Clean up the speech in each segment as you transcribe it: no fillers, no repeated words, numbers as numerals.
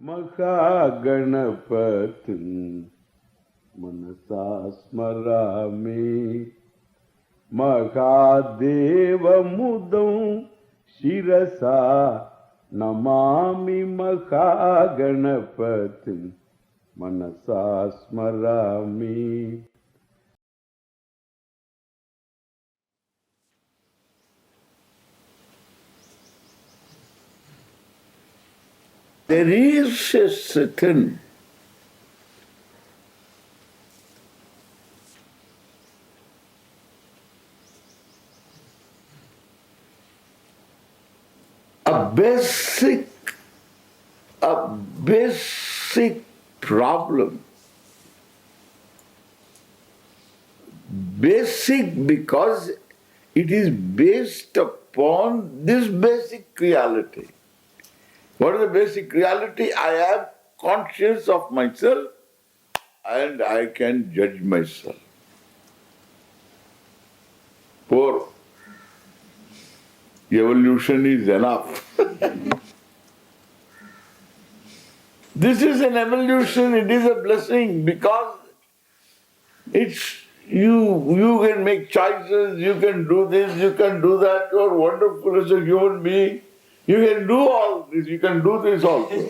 महागणपतिं मनसा स्मरामि महादेवमुदं शिरसा नमामि महागणपतिं मनसा स्मरामि. There is a certain a basic problem. Basic because it is based upon this basic reality. What is the basic reality? I am conscious of myself and I can judge myself. For evolution is enough. This is an evolution, it is a blessing because you can make choices, you can do this, you can do that, you are wonderful as a human being. You can do all this, you can do this also.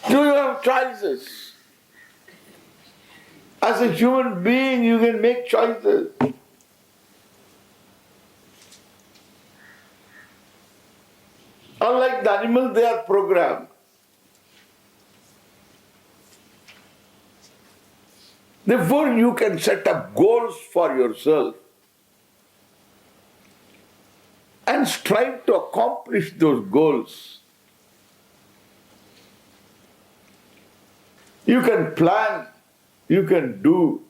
So you have choices. As a human being, you can make choices. Unlike the animals, they are programmed. Therefore, you can set up goals for yourself and strive to accomplish those goals. You can plan, you can do,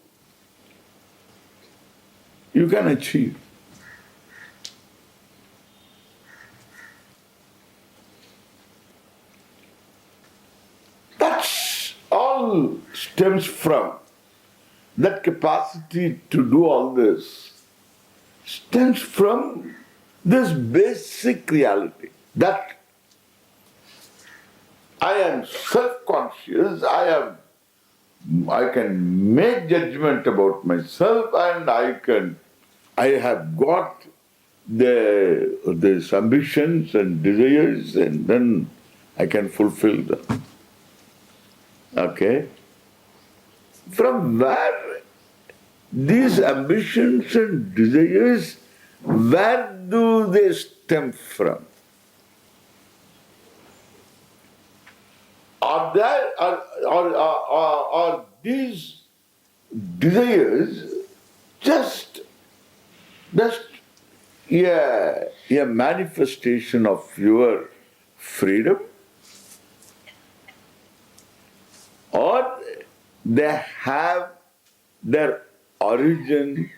you can achieve. That's all stems from that capacity to do all this stems from this basic reality that I am self-conscious, I can make judgment about myself and I have got these ambitions and desires and then I can fulfill them. Okay? From where these ambitions and desires, where do they stem from? Are these desires just a manifestation of your freedom? Or they have their origin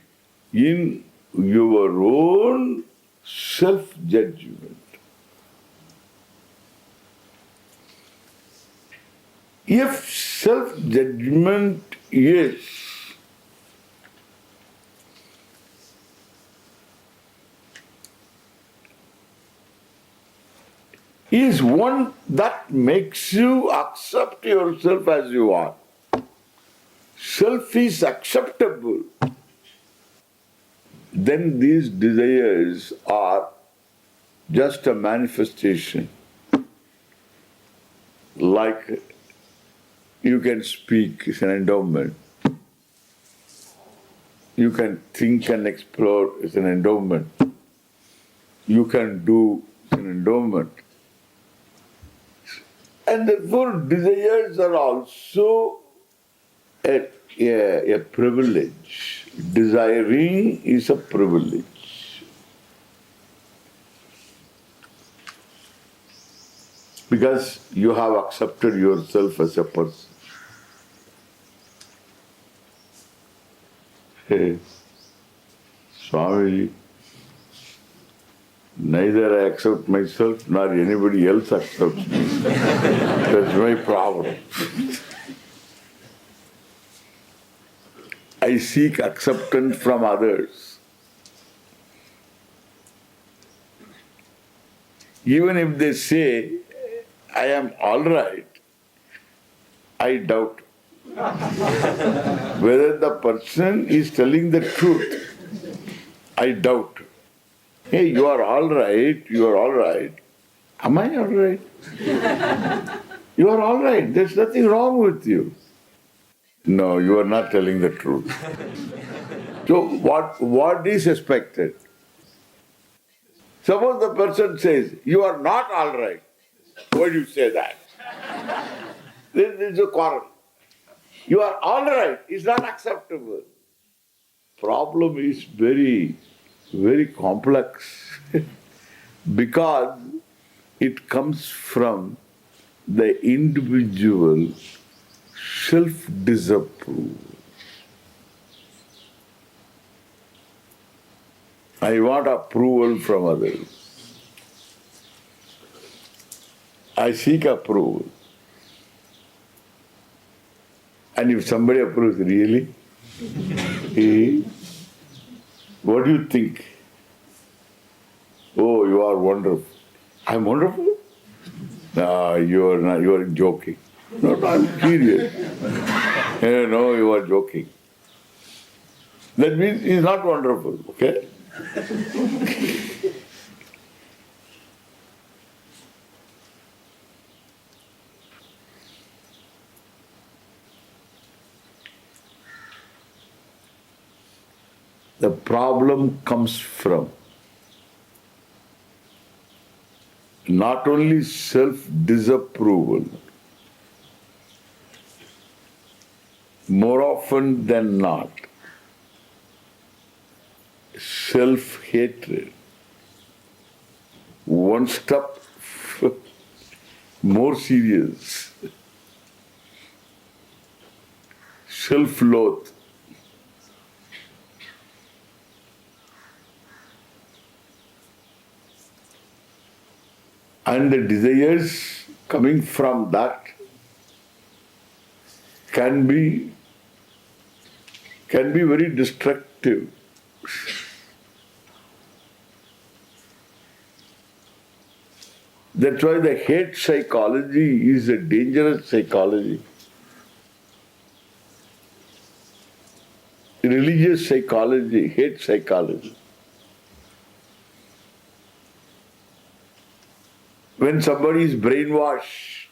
in your own self-judgment? If self-judgment is one that makes you accept yourself as you are. Self is acceptable. Then these desires are just a manifestation. Like you can speak, it's an endowment. You can think and explore, it's an endowment. You can do, it's an endowment. And therefore desires are also a privilege. Desiring is a privilege. Because you have accepted yourself as a person. Hey, Swami, neither I accept myself nor anybody else accepts me. That's my problem. I seek acceptance from others. Even if they say, I am all right, I doubt whether the person is telling the truth. I doubt. Hey, you are all right, you are all right. Am I all right? You are all right, there's nothing wrong with you. No, you are not telling the truth. So what is expected? Suppose the person says, you are not all right. Why do you say that? This is a quarrel. You are all right is not acceptable. Problem is very, very complex because it comes from the individual self-disapproval. I want approval from others. I seek approval. And if somebody approves, really? Eh? What do you think? Oh, you are wonderful. I'm wonderful? No, you are not. You are joking. No, I'm serious. No, you are joking. That means he's not wonderful. Okay? The problem comes from not only self-disapproval, more often than not, self-hatred. One step more serious, self-loath. And the desires coming from that can be very destructive. That's why the hate psychology is a dangerous psychology. Religious psychology, hate psychology. When somebody is brainwashed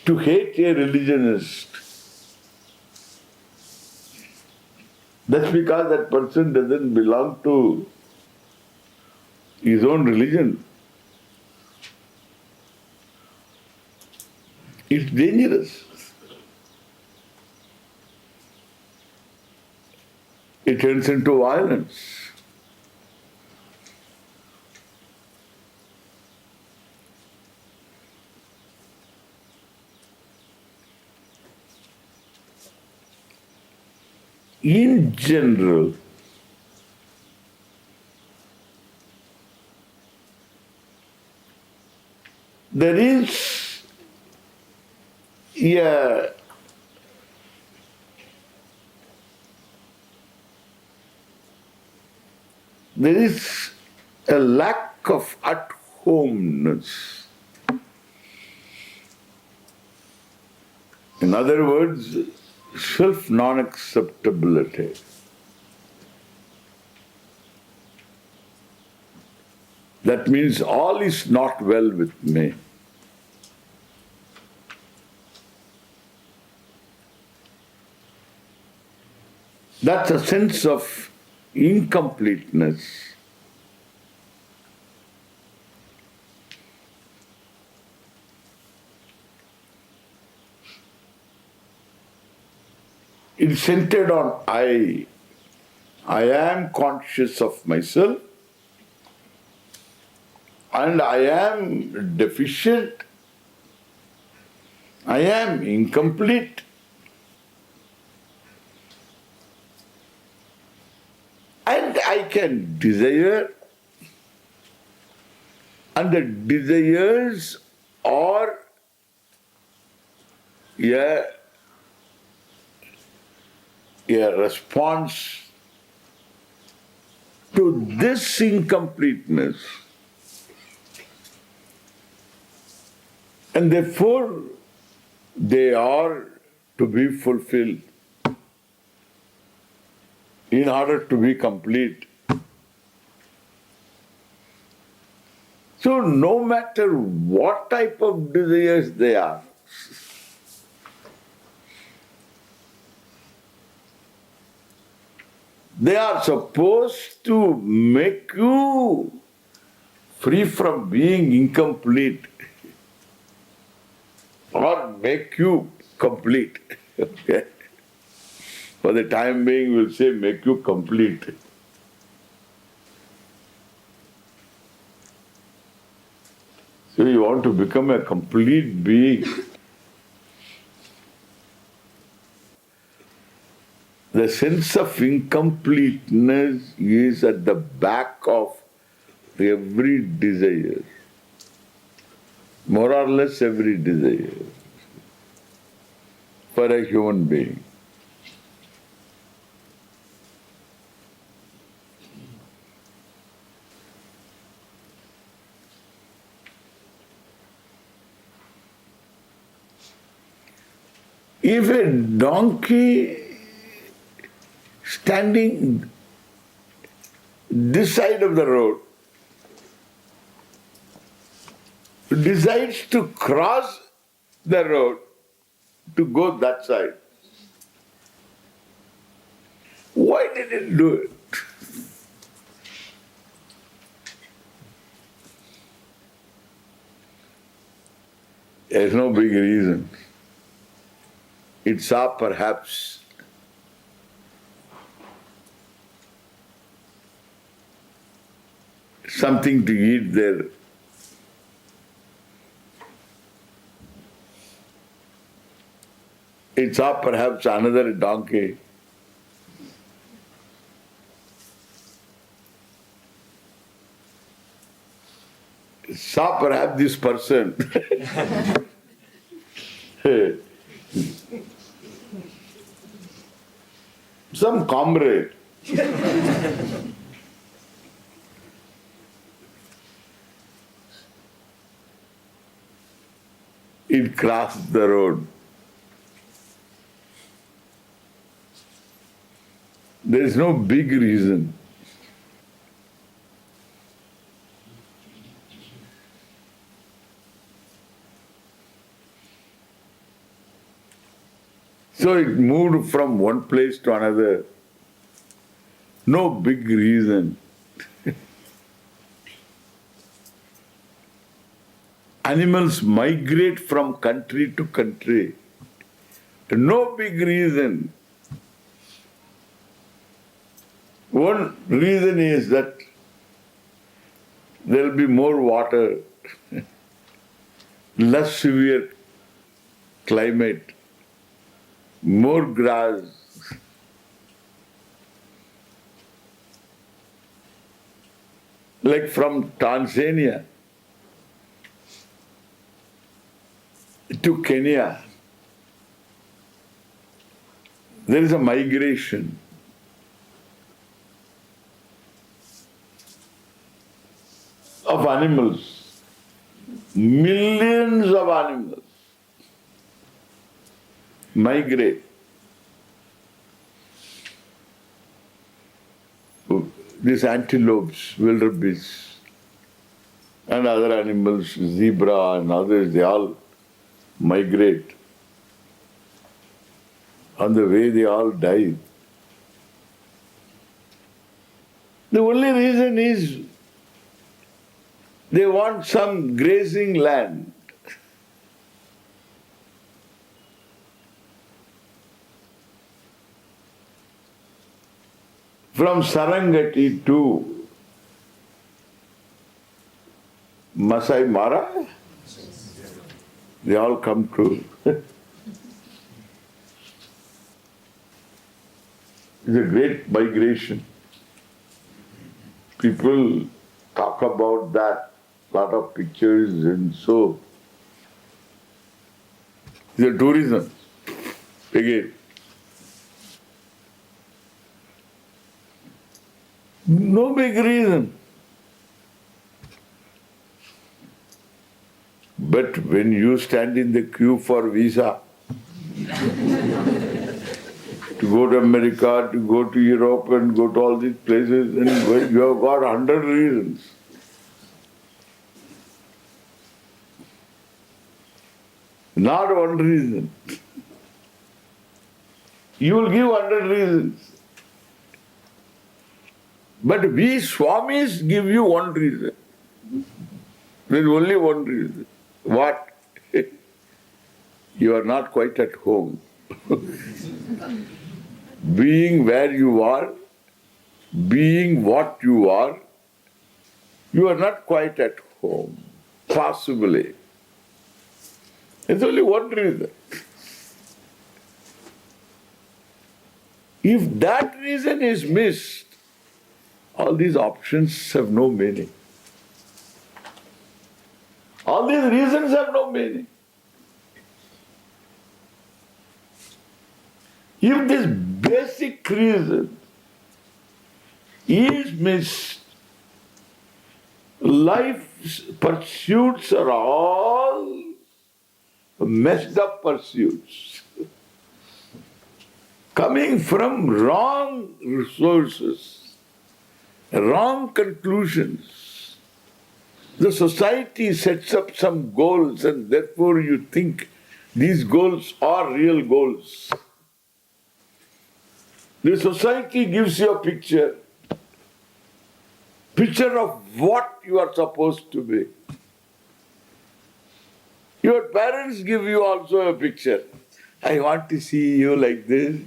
to hate a religionist, that's because that person doesn't belong to his own religion. It's dangerous. It turns into violence. In general, there is a lack of at-homeness. In other words, self-non-acceptability. That means all is not well with me. That's a sense of incompleteness. It's centered on I. I am conscious of myself and I am deficient. I am incomplete. And I can desire, and the desires are a response to this incompleteness. And therefore, they are to be fulfilled in order to be complete. So no matter what type of desires they are, they are supposed to make you free from being incomplete or make you complete. Okay? For the time being, we'll say make you complete. So you want to become a complete being. The sense of incompleteness is at the back of every desire, more or less every desire for a human being. If a donkey standing this side of the road decides to cross the road to go that side, why did it do it? There's no big reason. It saw perhaps something to eat there. It saw perhaps another donkey. It saw perhaps this person. Some comrade. It crossed the road. There is no big reason. So it moved from one place to another. No big reason. Animals migrate from country to country. No big reason. One reason is that there will be more water, less severe climate, more grass. Like from Tanzania to Kenya, there is a migration. Of animals, millions of animals migrate. These antelopes, wildebeests, and other animals, zebra and others, they all migrate. On the way they all die. The only reason is they want some grazing land. From Sarangati to Masai Mara, they all come to. It's a great migration. People talk about that. Lot of pictures and so. The tourism, again. No big reason. But when you stand in the queue for visa, to go to America, to go to Europe and go to all these places, and you have got 100 reasons. Not one reason. You will give 100 reasons. But we Swamis give you one reason. There is only one reason. What? You are not quite at home. Being where you are, being what you are not quite at home. Possibly. There's only one reason. If that reason is missed, all these options have no meaning. All these reasons have no meaning. If this basic reason is missed, life's pursuits are all messed up pursuits, coming from wrong resources, wrong conclusions. The society sets up some goals and therefore you think these goals are real goals. The society gives you a picture of what you are supposed to be. Your parents give you also a picture. I want to see you like this.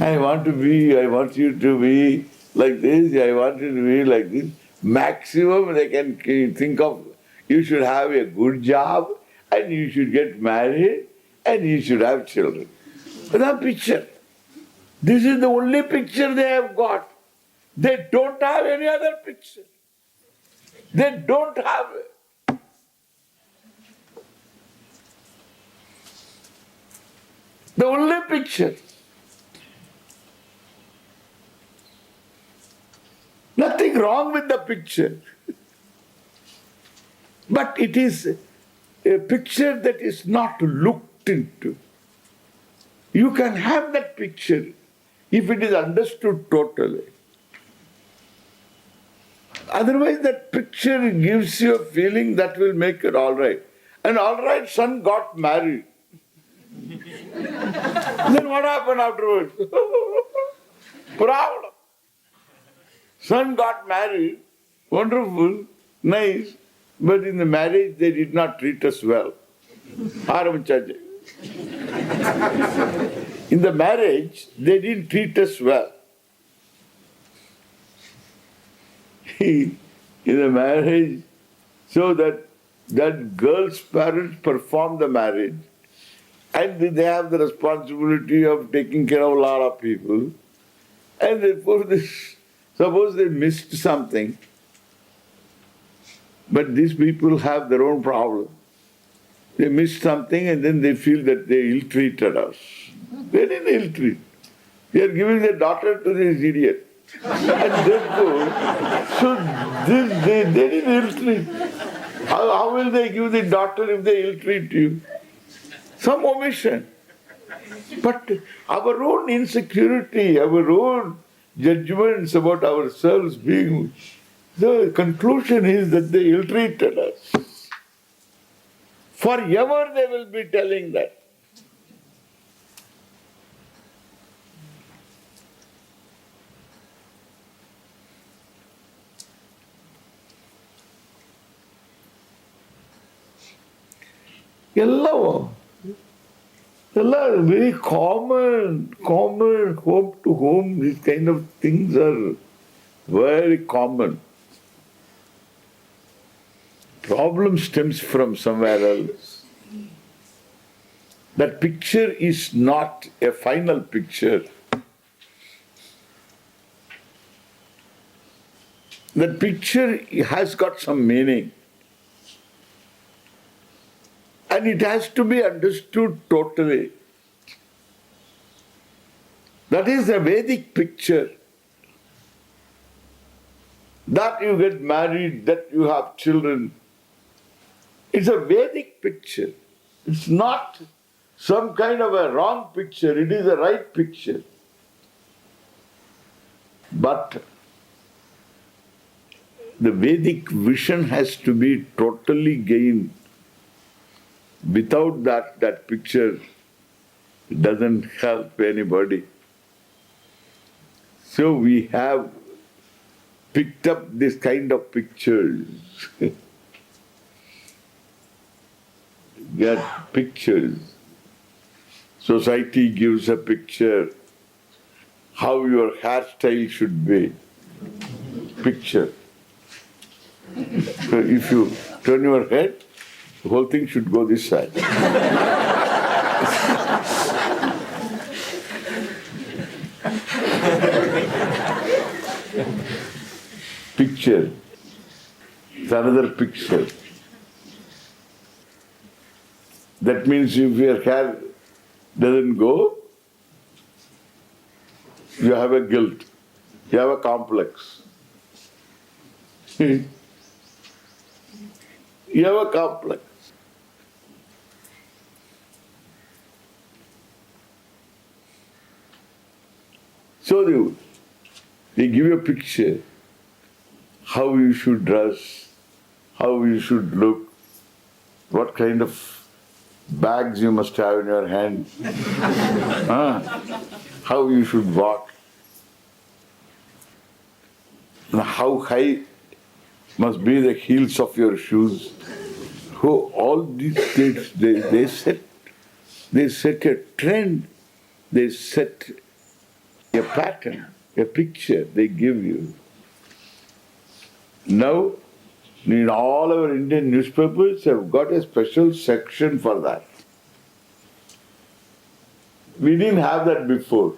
I want you to be like this. I want you to be like this. Maximum they can think of, you should have a good job and you should get married and you should have children. The picture. This is the only picture they have got. They don't have any other picture. They don't have it. The only picture. Nothing wrong with the picture. But it is a picture that is not looked into. You can have that picture if it is understood totally. Otherwise that picture gives you a feeling that will make it all right. And all right, son got married. Then what happened afterwards? Problem. Son got married, wonderful, nice, but in the marriage they did not treat us well. Aramachaji. In the marriage, they didn't treat us well. In the marriage, so that girl's parents perform the marriage, and they have the responsibility of taking care of a lot of people, and therefore suppose they missed something, but these people have their own problem. They missed something and then they feel that they ill-treated us. They didn't ill-treat. They are giving their daughter to this idiot. And therefore, they didn't ill-treat. How will they give the daughter if they ill-treat you? Some omission. But our own insecurity, our own judgments about ourselves being, the conclusion is that they ill-treated us. Forever they will be telling that. Yellow. Very common, home to home, these kind of things are very common. Problem stems from somewhere else. That picture is not a final picture. That picture has got some meaning. And it has to be understood totally. That is a Vedic picture. that you get married, that you have children. It's a Vedic picture. It's not some kind of a wrong picture, it is a right picture. But the Vedic vision has to be totally gained. Without that picture doesn't help anybody. So we have picked up this kind of pictures. Get pictures. Society gives a picture how your hairstyle should be. Picture. So if you turn your head, the whole thing should go this side. Picture. It's another picture. That means if your hair doesn't go, you have a guilt, you have a complex. You have a complex. So they give you a picture, how you should dress, how you should look, what kind of bags you must have in your hand, how you should walk, how high must be the heels of your shoes. So all these things, they set a trend, they set a pattern, a picture they give you. Now, in all our Indian newspapers have got a special section for that. We didn't have that before.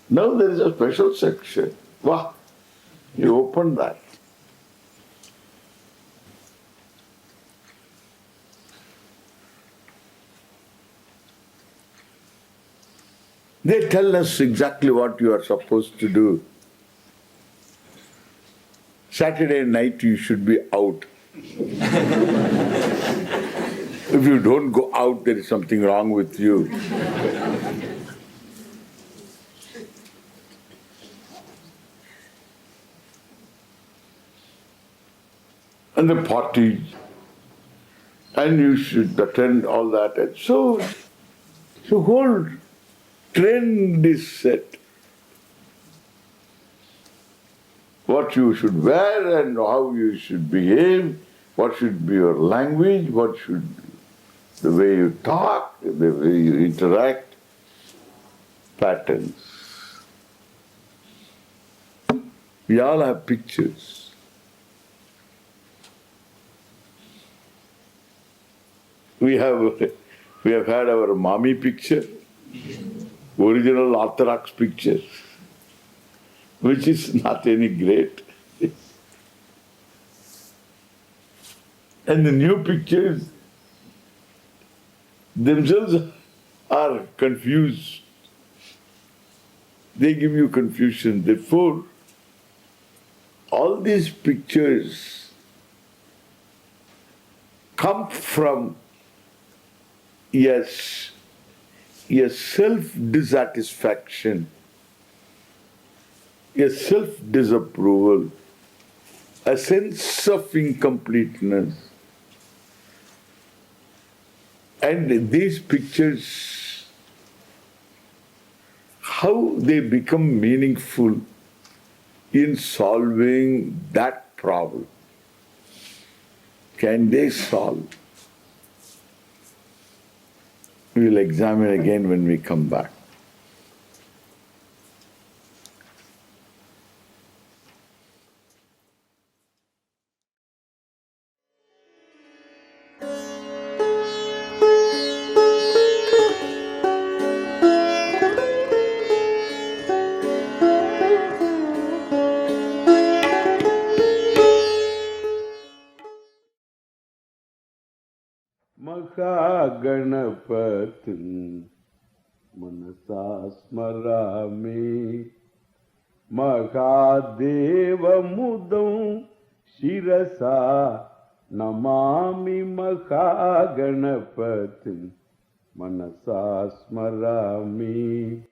Now there is a special section. Wow, you open that. They tell us exactly what you are supposed to do. Saturday night you should be out. If you don't go out, there is something wrong with you. And the party, and you should attend all that. And so the whole trend is set. What you should wear and how you should behave, what should be your language, what should be the way you talk, the way you interact, patterns. We all have pictures. We have had our mommy picture, original Orthodox picture, which is not any great. And the new pictures themselves are confused. They give you confusion. Therefore, all these pictures come from a self-dissatisfaction, a self-disapproval, a sense of incompleteness. And these pictures, how they become meaningful in solving that problem. Can they solve? We will examine again when we come back. Mahaganapatin Manasa Smarami Mahadevamudam Shirasa Namami Mahaganapatim Manasa Smarami.